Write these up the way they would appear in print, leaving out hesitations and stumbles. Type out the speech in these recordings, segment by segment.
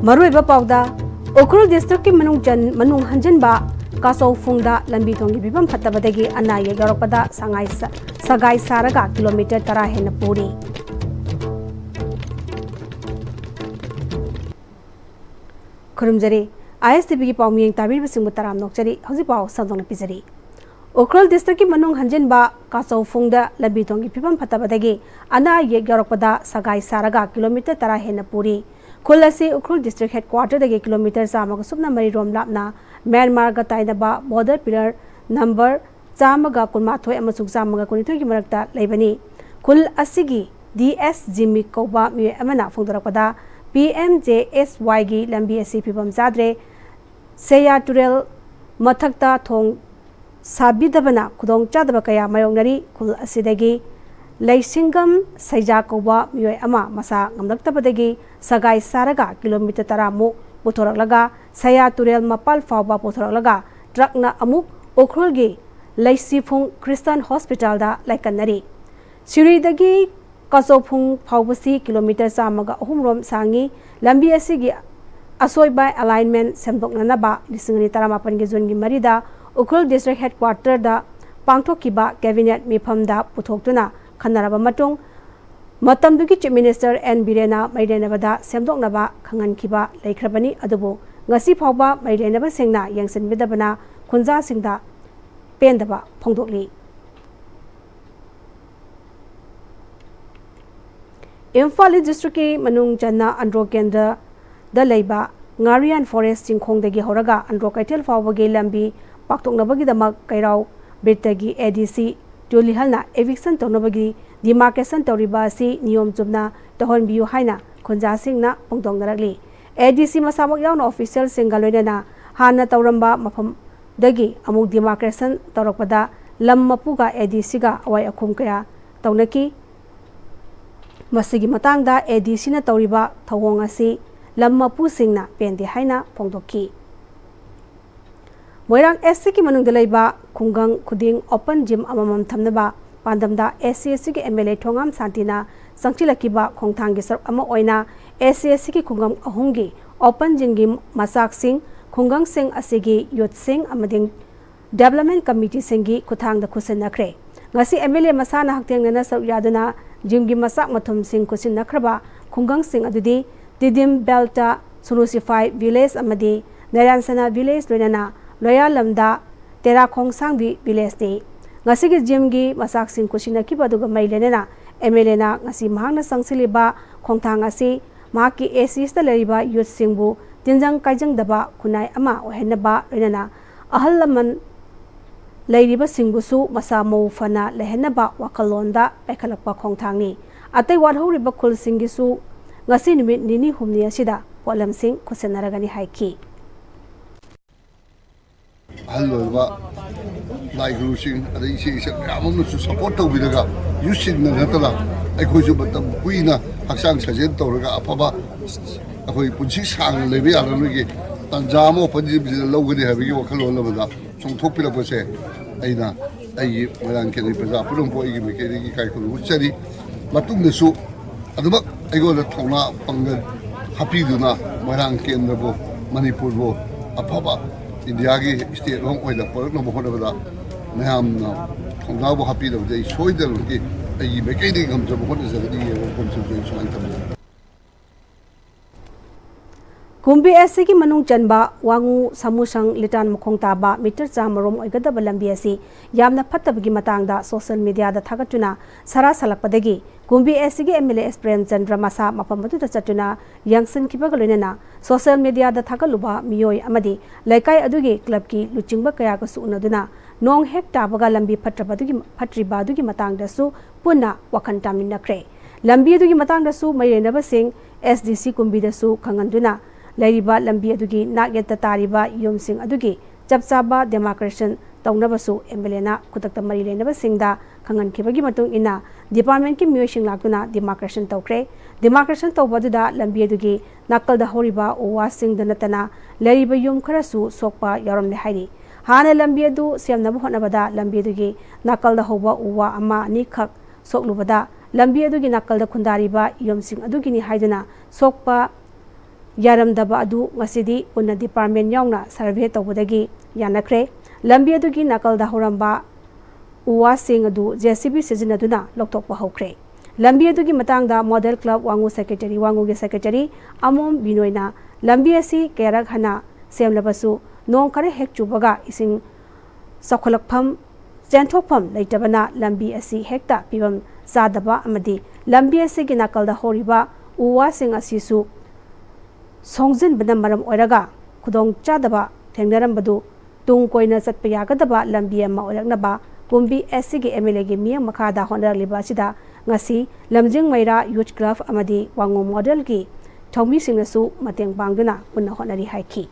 मरुइबा पाउदा Ukhrul district की मनुंग हंजनबा कासौ फुंगदा लंबी थोंगी बिबम फत्तबदगी अना ये यौरकपदा सगाई सारगा किलोमीटर 10 हेन पूरी खुरुमजरी Am-Istv की पाउमियंग ताबीरबसिंग तराम नोकचरी हौजिक पाउ सदोंग पिजरी उखरुल डिस्ट्रिक्ट की मनुंग हंजनबा कासौ फुंगदा लंबी थोंगी बिबम फत्तबदगी अना ये यौरकपदा सगाई सारगा किलोमीटर 10 हेन पूरी खुल असी Ukhrul district headquarter दगे kilometre चामग Subna मरी रोम लापना म्यांमार गा ताइनबा बॉर्डर पिलर नंबर चामगा कुनमाथोय अमसुग चामगा कुनिथोय की मरकता लेबनी खुल असिगी DS जिमी कौबा मिय अमना फोंदरकपदा PMJSY गी लंबी असी फिबम जाद्रे सेया टुरेल मथक्ता थोंग साबिदबना खुदोंग चादब कया मायोंगनरी खुल असिदगी लैसिंगम सैजा कौबा मियोय अमा मसा ngamlaktabadagi sagai saraga kilometer 10 mu puthoralaga saya turel mapal fawba puthoralaga truckna amuk okhrulgi laisifung Christian Hospital da laikanari siridagi kasofung fawbasi kilometer samaga ahumrom sangi lambi asigi asoiba alignment semdoknanaba 2018 gi June gi marida Ukhrul district headquarter da pangthokiba cabinet mifamda puthoktuna खनरबा मतुंग मतमदुगी chief minister N बिरेना मैरेनबदा सेमदोकनबा खंगनखिबा लेख्रबनी अदुबो ngasi phawba मैरेनबा सेंगना यंगसनबिदबना खुंजा सिंगदा पेंदबा फोंदोकली इम्फाल डिस्ट्रिक्ट की मनुंग चन्ना अंड्रो केंद्र द लेबा ngarian forest चिंखोंदगी होरगा अंड्रो कैथेल फावबगे लंबी पाक्तोकनबगीदमक कैराव ब्रिटगी ADC टोलिहलना एविक्शन तौनबगी डिमार्केशन तौरिबासी नियम चुबना तहनबियु हाइना खुंजासिंगना पोंदोंगरगली ADC मसामक याउन ऑफिशियल सिंगलोइना हाना तौरंबा मफम दगी अमुक डिमार्केशन तौरकपदा लम मपुगा ADC गा अवाय अखुम कया तौनकी मसिगी मतांगदा ADC ना तौरिबा थवोंग असि लम मपु सिंगना पेंदे हाइना फोंदोकी मोइरांग SC की मनुंग दलैबा खुंगंग खुदिंग ओपन जिम अममम थमनबा पांदमदा SC की MLA थोंगाम शांतिना संचिलकीबा खोंथांगी सर अमा ओइना SC की खुंगंग अहुंगी ओपन जिंगी मसाक सिंह खुंगंग सिंह असिगी युथ सिंह अमदिंग डेवलपमेंट कमिटी सिंगी खुथांग द खुसिन नखरे ngasi MLA masana haktengnana sar yaduna jimgi masak mathum sing खुसिन नखरबा खुंगंग सिंह अदुदी दिदिम बेल्टा सुनुसिफाई विलेज अमदी नरायणसना विलेज लोइनाना लोया लमदा तेरा खोंगसांगबी विलेज ने ngasi जिमगी मसाक सिंह खुसिनकी बदुगा मैलेना MLA ना ngasi mahangna sangsiliba खोंथांग asi mahaki ACS ता लरिबा युथ सिंहबु तिनजंग काइजंग दबा खुनाई अमा ओहेनबा लोइनाना अहल लमन लैरिबा सिंहबुसु मसा मौ फना लेहनबा वखलोंदा पैखलकपा खोंथांगनी अतै वारहौरिबा खुल सिंगिसु ngasi निमित निनी हुमनी असिदा पोलम सिंह खुसिनरगनी हाइकी हल्लोबा लाइग्रुसिंग अदै इसे यामनसु सपोर्ट तौबिरगा युसिंगना नतला अखोइसु बतम कुइना हक्सांग सजेन तौरगा अफबा अखोइ पुंसी सांग लेबे यारनुगी तंजामो पंजिब लौगनि हाबिगी वखलोन लबदा चोंथोपिरबसे अइना अइगी मोरांग केनि प्रजा पुरम पोइगी मेकेरिगी काइखुनु उच्चरी मतुंगनसु अदुबक अइगोला थौना पंगन हापिदुना मोरांग केन्द्रबो मणिपुरबो अफबा इंडिया की स्टेट होम ओइला परकनो होनबदा मैमना थोंगाबो हापिदबदे सोइदलुगी अइगी मेकेनि गमजबो होनजगदी कोमसुजै सुमाइन तबदा कुंबी SC की मनुंग चनबा वांगु समुसंग लिटान मखोंग ताबा मीटर चामरोम ओइगदब लंबी असि यामना फत्तबगी मतांगदा सोशल मीडिया दा थागतुना सरा सलकपदगी कुंबी SC की MLA प्रेम चंद्र मसा मफमदु दा चतुना यंगसन किबगलोइना सोशल मीडिया दा थागलुबा मियोय अमदी लैकाय अदुगी क्लब की लुचिंगबा कया गसु उनदुना नोंग हेक ताबगा लंबी फट्रिबादुगी मतांगदसु पुन्ना वखन तामिनखरे लंबी अदुगी मतांगदसु मैरेनबा सिंह SDC कुंबी दसु खंगंदुना लैरिबा लंबी अदुगी नागेत तारिबा युमसिंग अदुगी चपचाबा डेमार्केशन तौनबसु MLA ना खुतक्ता मरी लेनबा सिंगदा खंगनखिबगी मतुंग इना डिपार्टमेंट की मियोशिंग लाक्तुना डेमार्केशन तौख्रे डेमार्केशन तौबदुदा लंबी अदुगी नाकल दा होरिबा ओवा सिंगदा नतना लैरिबा युम खरसु सोकपा यारमने हाइरि हाना लंबी अदु सेमनबा होनबदा लंबी अदुगी नाकल दा होबा ओवा अमा नि खक सोकलुबदा लंबी अदुगी नाकल दा खुंदारिबा युमसिंग अदुगिनी हाइदुना सोकपा yaramdaba adu ngasidi unna department yauna survey tawbadagi yanakre lambi adugi nakalda horamba uwa sing adu JCB sizinaduna lokthokpa hokre lambi adugi matangda model club wangu secretary wangu ge secretary amom binoina lambi asi kerak hana semlabasu nong kare hek chubaga ising sakholakpham centhokpham leitabana lambi asi hekta pibam sadaba amadi lambi asi gi nakalda horiba uwa sing asisu songjin bana maram oiraga khudong chadaba thengnaram tung koina chatpa yagadaba lambi ama oiraknaba kumbi SC ge MLA ge miyang makhada honraliba sida ngasi lamjing maira youth club amadi wangu model gi thongmi singnasu mateng pangduna punna honari haiki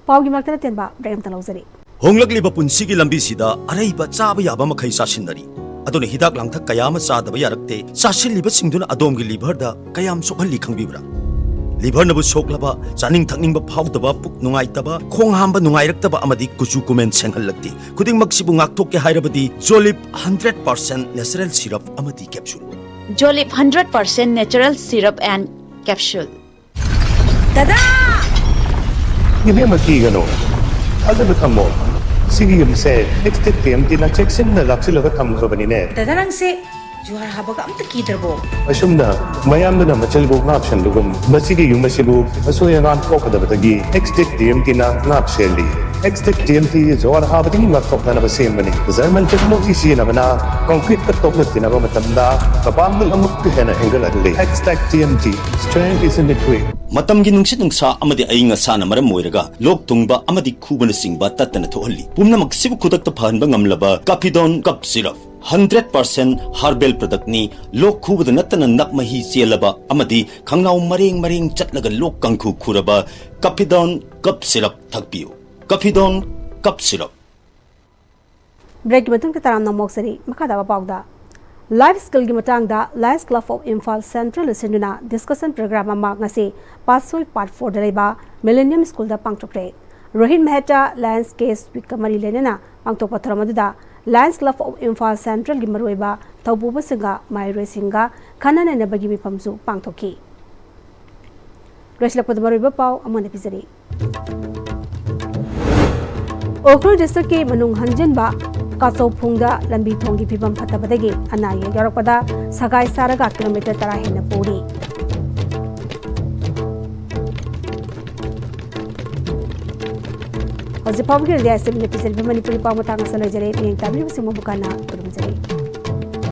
pawgi maktana tenba brem talawjari honglakliba punsigi lambi sida araiba chaba yaba makhai sasinari aduna hidak langthak kayama sadaba yarakte sasilliba singduna adomgi liver da kayam sokhalli khangbibra liver nabu soklaba chaning thakningba phawdaba puk nungaitaba khong hamba nungairaktaba amadi kuchu kumen senghallakti khuding maksibu ngaktokke hairabadi jolip 100% natural syrup amadi capsule Jolip 100% natural syrup and capsule dada Ini mati gano. Ada bertemu. Sigi yang saya next time tina check sin na laksi laga tamu ko bani ne. dadarang se juhar habaga amta kiderbo Asumna mayam na machal bo ngap shan lugum. Masigi yung masibu aso yang an ko kada batagi. Next time tina ngap seli. Next time ti juhar habati ngap ko na basem bani. Zaman technology si na bana concrete ka tok na tina ba matamda. Kapam ng amuk ka na enggal adli. TMT strength is in the quick. matamgi nungsit nungsa amadi ainga sana maram moiraga lok tungba amadi khubana singba tatana thohalli pumna maksibu khudakta phanba ngamlaba kapidon cup syrup 100% herbal product ni lok khubada natana nakmahi chelaba amadi khangnaw mareng chatlaga lok kangkhu khuraba kapidon cup syrup thakpiu kapidon cup syrup break matung ka taram namok sari makada ba pawda life skill gi matangda Lions Club of Imphal Central Listenuna discussion program ama ngasi pasoi part 4 dalaiba Millennium School da pangtokre Rohin Mehta Lions Case week kamari lenena pangtokpa tharamadda Lions Club of Imphal Central gi maroiba thaububa singa mairoi singa khanana ne bagi mipamsu pangtokki Reslak padmaroiba paw amone pizari Okrul district ke manung hanjenba Kaso Pungda lambi thongi pibam phatabadagi anaya yarakpada sagai saraga kilometer 10 hena puri Hoje pawgi dia sebelum episode Manipuri pamatang salajare yang tabli musim bukana turun jari